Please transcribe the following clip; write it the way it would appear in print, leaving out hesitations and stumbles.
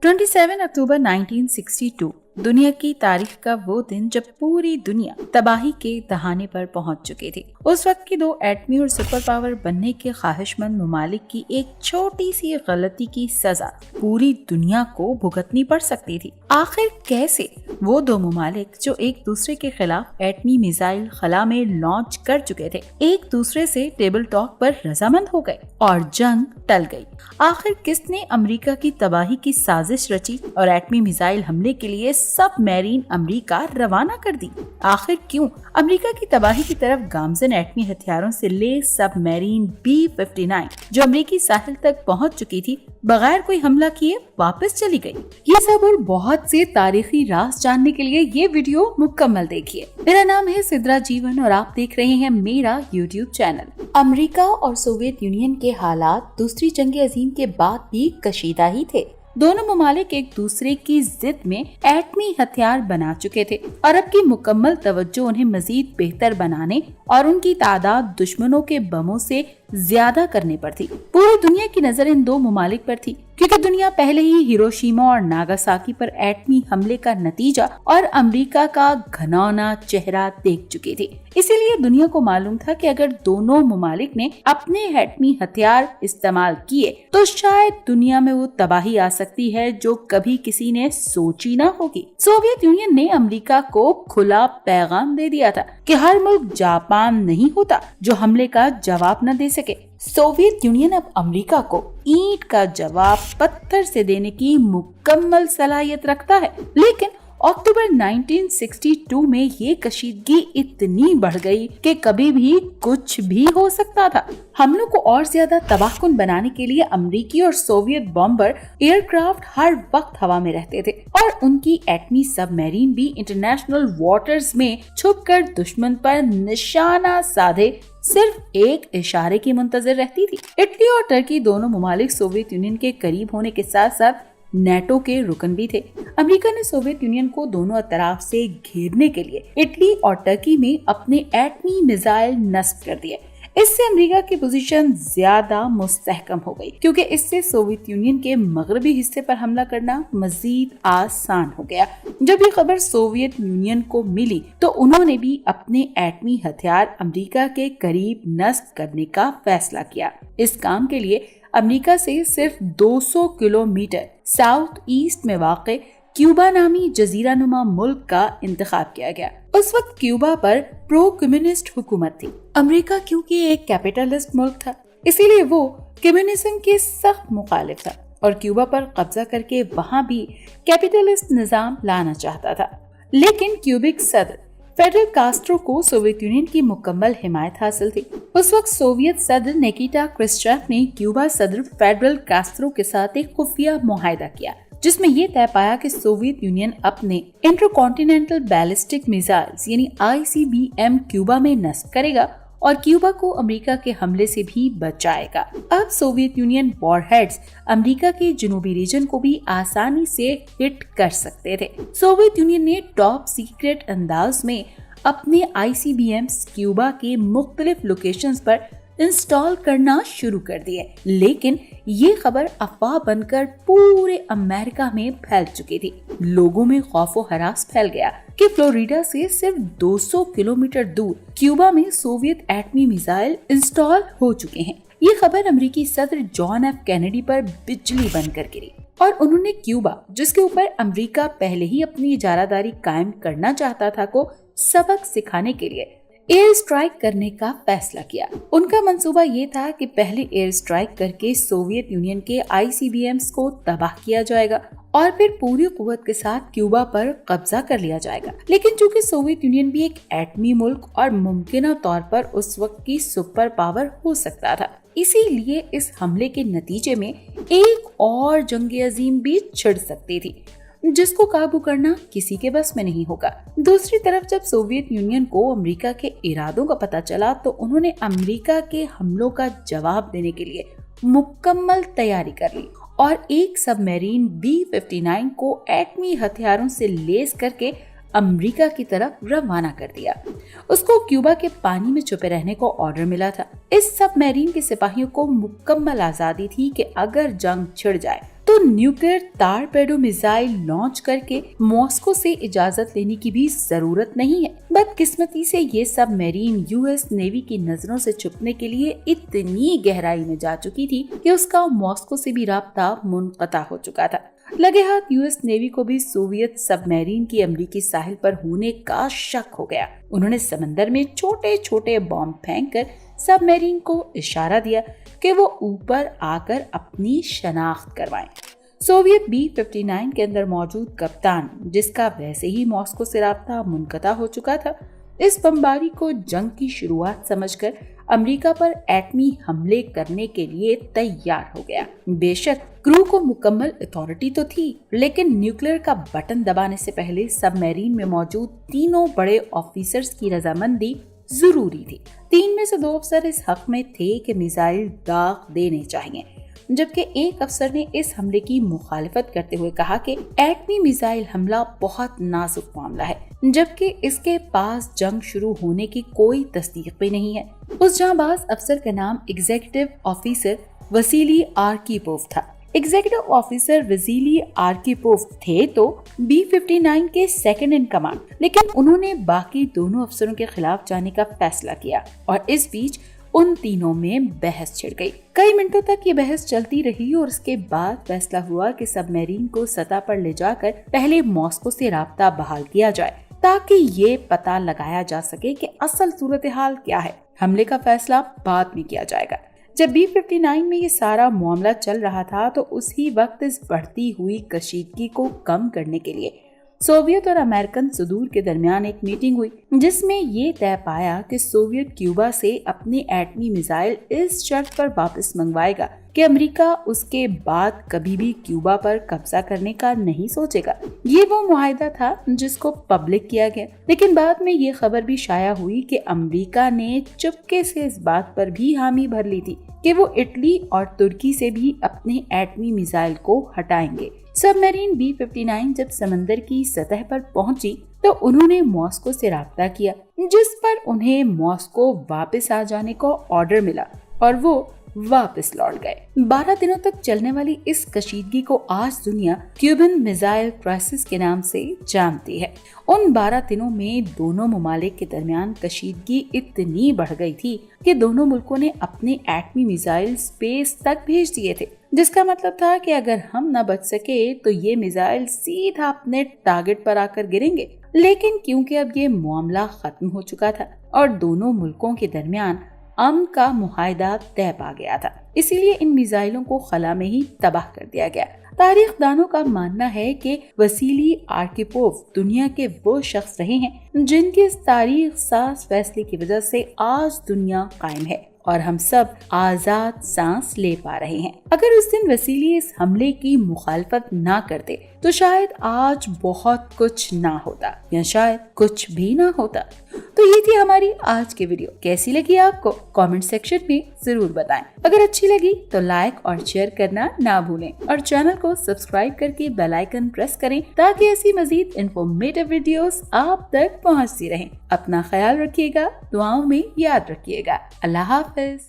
27 अक्टूबर 1962 दुनिया की तारीख का वो दिन जब पूरी दुनिया तबाही के दहाने पर पहुंच चुकी थी। उस वक्त की दो एटमी और सुपर पावर बनने के ख्वाहिशमंद ममालिक की एक छोटी सी गलती की सजा पूरी दुनिया को भुगतनी पड़ सकती थी। आखिर कैसे वो दो ममालिक जो एक दूसरे के खिलाफ एटमी मिसाइल खला में लॉन्च कर चुके थे, एक दूसरे से टेबल टॉक पर रजामंद हो गए और जंग टल गई। आखिर किसने अमेरिका की तबाही की साजिश रची और एटमी मिसाइल हमले के लिए सबमरीन अमेरिका रवाना कर दी? आखिर क्यों अमेरिका की तबाही की तरफ गामजन एटमी हथियारों से लैस सबमरीन B-59 जो अमेरिकी साहिल तक पहुंच चुकी थी, बगैर कोई हमला किए वापस चली गई? ये सब और बहुत से तारीखी राज जानने के लिए ये वीडियो मुकम्मल देखिए। मेरा नाम है सिद्रा जीवन और आप देख रहे हैं मेरा YouTube चैनल। अमेरिका और सोवियत यूनियन के हालात दूसरी जंग अजीम के बाद भी कशीदा ही थे। दोनों ममालिक एक दूसरे की जिद में एटमी हथियार बना चुके थे और अब की मुकम्मल तवज्जो उन्हें मजीद बेहतर बनाने और उनकी तादाद दुश्मनों के बमों से ज्यादा करने पर थी। पूरी दुनिया की नजर इन दो ममालिक पर थी क्योंकि दुनिया पहले ही हिरोशिमा और नागासाकी पर एटमी हमले का नतीजा और अमेरिका का घनौना चेहरा देख चुकी थी। इसीलिए दुनिया को मालूम था कि अगर दोनों ममालिक ने अपने एटमी हथियार इस्तेमाल किए तो शायद दुनिया में वो तबाही आ सकती है जो कभी किसी ने सोची ना होगी। सोवियत यूनियन ने अमेरिका को खुला पैगाम दे दिया था कि हर मुल्क जापान नहीं होता जो हमले का जवाब न दे सके। सोवियत यूनियन अब अमेरिका को ईंट का जवाब पत्थर से देने की मुकम्मल सलाहियत रखता है। लेकिन अक्टूबर 1962 में ये कशीदगी इतनी बढ़ गई कि कभी भी कुछ भी हो सकता था। हमलों को और ज्यादा तबाहकुन बनाने के लिए अमेरिकी और सोवियत बॉम्बर एयरक्राफ्ट हर वक्त हवा में रहते थे और उनकी एटमी सबमरीन भी इंटरनेशनल वाटर्स में छुपकर दुश्मन पर निशाना साधे सिर्फ एक इशारे की मुंतजर रहती थी। इटली और टर्की दोनों ममालिक सोवियत यूनियन के करीब होने के साथ साथ नेटो के रुकन भी थे। अमेरिका ने सोवियत यूनियन को दोनों तरफ से घेरने के लिए इटली और टर्की में अपने एटमी मिसाइल नस्ब कर दिए। इससे अमेरिका की पोजीशन ज्यादा मुस्तहकम हो गई क्योंकि इससे सोवियत यूनियन के मगरबी हिस्से पर हमला करना मजीद आसान हो गया। जब ये खबर सोवियत यूनियन को मिली तो उन्होंने भी अपने एटमी हथियार अमेरिका के करीब नस्ब करने का फैसला किया। इस काम के लिए अमेरिका से सिर्फ 200 किलोमीटर साउथ ईस्ट में वाक़े क्यूबा नामी जजीरा नुमा मुल्क का इंतखाब किया गया। उस वक्त क्यूबा पर प्रो कम्युनिस्ट हुकूमत थी। अमेरिका क्योंकि एक कैपिटलिस्ट मुल्क था इसीलिए वो कम्युनिज्म के सख्त मुखालिफ था और क्यूबा पर कब्जा करके वहाँ भी कैपिटलिस्ट निजाम लाना चाहता था। लेकिन क्यूबिक सदर फेडरल कास्ट्रो को सोवियत यूनियन की मुकम्मल हिमायत हासिल थी। उस वक्त सोवियत सदर निकिटा क्रुश्चेव ने क्यूबा सदर फेडरल कास्ट्रो के साथ एक खुफिया मुआहदा किया जिसमें ये तय पाया कि सोवियत यूनियन अपने इंटरकॉन्टिनेंटल बैलिस्टिक मिसाइल्स यानी ICBM क्यूबा में नस्ब करेगा और क्यूबा को अमेरिका के हमले से भी बचाएगा। अब सोवियत यूनियन वॉरहेड्स अमेरिका के जनूबी रीजन को भी आसानी से हिट कर सकते थे। सोवियत यूनियन ने टॉप सीक्रेट अंदाज में अपने ICBMs क्यूबा के मुख्तलिफ लोकेशंस पर इंस्टॉल करना शुरू कर दिए। लेकिन ये खबर अफवाह बनकर पूरे अमेरिका में फैल चुकी थी। लोगों में खौफ व हरास फैल गया कि फ्लोरिडा से सिर्फ 200 किलोमीटर दूर क्यूबा में सोवियत एटमी मिसाइल इंस्टॉल हो चुके हैं। ये खबर अमेरिकी सदर जॉन एफ कैनेडी पर बिजली बनकर गिरी और उन्होंने क्यूबा, जिसके ऊपर अमेरिका पहले ही अपनी इजारादारी कायम करना चाहता था, को सबक सिखाने के लिए एयर स्ट्राइक करने का फैसला किया। उनका मंसूबा ये था कि पहले एयर स्ट्राइक करके सोवियत यूनियन के ICBMs को तबाह किया जाएगा और फिर पूरी कुव्वत के साथ क्यूबा पर कब्जा कर लिया जाएगा। लेकिन चूंकि सोवियत यूनियन भी एक एटमी मुल्क और मुमकिन तौर पर उस वक्त की सुपर पावर हो सकता था, इसीलिए इस हमले के नतीजे में एक और जंग अजीम भी छिड़ सकती थी जिसको काबू करना किसी के बस में नहीं होगा। दूसरी तरफ जब सोवियत यूनियन को अमेरिका के इरादों का पता चला तो उन्होंने अमेरिका के हमलों का जवाब देने के लिए मुकम्मल तैयारी कर ली और एक सबमरीन B-59 को एटमी हथियारों से लैस करके अमेरिका की तरफ रवाना कर दिया। उसको क्यूबा के पानी में छुपे रहने को ऑर्डर मिला था। इस सबमरीन के सिपाहियों को मुकम्मल आजादी थी कि अगर जंग छिड़ जाए तो न्यूक्लियर टारपेडो मिसाइल लॉन्च करके मॉस्को से इजाजत लेने की भी जरूरत नहीं है। बदकिस्मती से ये सबमरीन यूएस नेवी की नजरों से छुपने के लिए इतनी गहराई में जा चुकी थी कि उसका मॉस्को से भी राब्ता मुनक़ता हो चुका था। लगे हाथ यूएस नेवी को भी सोवियत सबमरीन की अमेरिकी साहिल पर होने का शक हो गया। उन्होंने समंदर में छोटे छोटे बॉम्ब फेंककर सबमरीन को इशारा दिया कि वो ऊपर आकर अपनी शनाख्त करवाएं। सोवियत B-59 के अंदर मौजूद कप्तान, जिसका वैसे ही मॉस्को से राब्ता मुनक़ता हो चुका था, इस बमबारी को जंग की शुरुआत समझकर अमेरिका पर एटमी हमले करने के लिए तैयार हो गया। बेशक क्रू को मुकम्मल अथॉरिटी तो थी, लेकिन न्यूक्लियर का बटन दबाने से पहले सबमरीन में मौजूद तीनों बड़े ऑफिसर्स की रजामंदी जरूरी थी। 3 में से 2 अफसर इस हक में थे कि मिसाइल दाग देने चाहिए, जबकि एक अफसर ने इस हमले की मुखालिफत करते हुए कहा कि एटमी मिसाइल हमला बहुत नाजुक मामला है, जबकि इसके पास जंग शुरू होने की कोई तस्दीक भी नहीं है। उस जांबाज अफसर का नाम एग्जीक्यूटिव ऑफिसर वसीली आर्कीपोव था। एग्जीक्यूटिव ऑफिसर वसीली आर्कीपोव थे तो B-59 के सेकंड इन कमांड, लेकिन उन्होंने बाकी दोनों अफसरों के खिलाफ जाने का फैसला किया और इस बीच उन तीनों में बहस छिड़ गई। कई मिनटों तक ये बहस चलती रही और उसके बाद फैसला हुआ कि सबमरीन को सतह पर ले जाकर पहले मॉस्को से राब्ता बहाल किया जाए, ताकि ये पता लगाया जा सके कि असल सूरत हाल क्या है। हमले का फैसला बाद में किया जाएगा। जब B-59 में ये सारा मामला चल रहा था तो उसी वक्त इस बढ़ती हुई कशीदगी को कम करने के लिए सोवियत और अमेरिकन सदूर के दरमियान एक मीटिंग हुई, जिसमें ये तय पाया कि सोवियत क्यूबा से अपनी एटमी मिसाइल इस शर्त पर वापस मंगवाएगा कि अमेरिका उसके बाद कभी भी क्यूबा पर कब्जा करने का नहीं सोचेगा। ये वो मुआहिदा था जिसको पब्लिक किया गया, लेकिन बाद में ये खबर भी शाया हुई कि अमेरिका ने चुपके से इस बात पर भी हामी भर ली थी कि वो इटली और तुर्की से भी अपने एटमी मिसाइल को हटाएंगे। सबमरीन B-59 जब समंदर की सतह पर पहुंची तो उन्होंने मॉस्को से राब्ता किया, जिस पर उन्हें मॉस्को वापस आ जाने को ऑर्डर मिला और वो वापस लौट गए। 12 दिनों तक चलने वाली इस कशीदगी को आज दुनिया क्यूबन मिसाइल क्राइसिस के नाम से जानती है। उन 12 दिनों में दोनों ममालिक के दरमियान कशीदगी इतनी बढ़ गई थी कि दोनों मुल्कों ने अपने एटमी मिसाइल स्पेस तक भेज दिए थे, जिसका मतलब था कि अगर हम न बच सके तो ये मिसाइल सीधा अपने टारगेट पर आकर गिरेंगे। लेकिन क्योंकि अब ये मामला खत्म हो चुका था और दोनों मुल्कों के दरमियान अमन का मुआहिदा तय पा गया था, इसीलिए इन मिसाइलों को खला में ही तबाह कर दिया गया। तारीखदानों का मानना है कि वसीली आर्कीपोव दुनिया के वो शख्स रहे हैं जिनके इस तारीख साज फैसले की वजह से आज दुनिया कायम है और हम सब आजाद सांस ले पा रहे हैं। अगर उस दिन वसीली इस हमले की मुखालफत ना करते तो शायद आज बहुत कुछ ना होता या शायद कुछ भी ना होता। तो ये थी हमारी आज की वीडियो। कैसी लगी आपको कमेंट सेक्शन में जरूर बताएं। अगर अच्छी लगी तो लाइक और शेयर करना ना भूलें और चैनल को सब्सक्राइब करके बेल आइकन प्रेस करें ताकि ऐसी मजीद इन्फॉर्मेटिव वीडियोस आप तक पहुंचती रहें। अपना ख्याल रखिएगा, दुआओं में याद रखिएगा। अल्लाह हाफिज।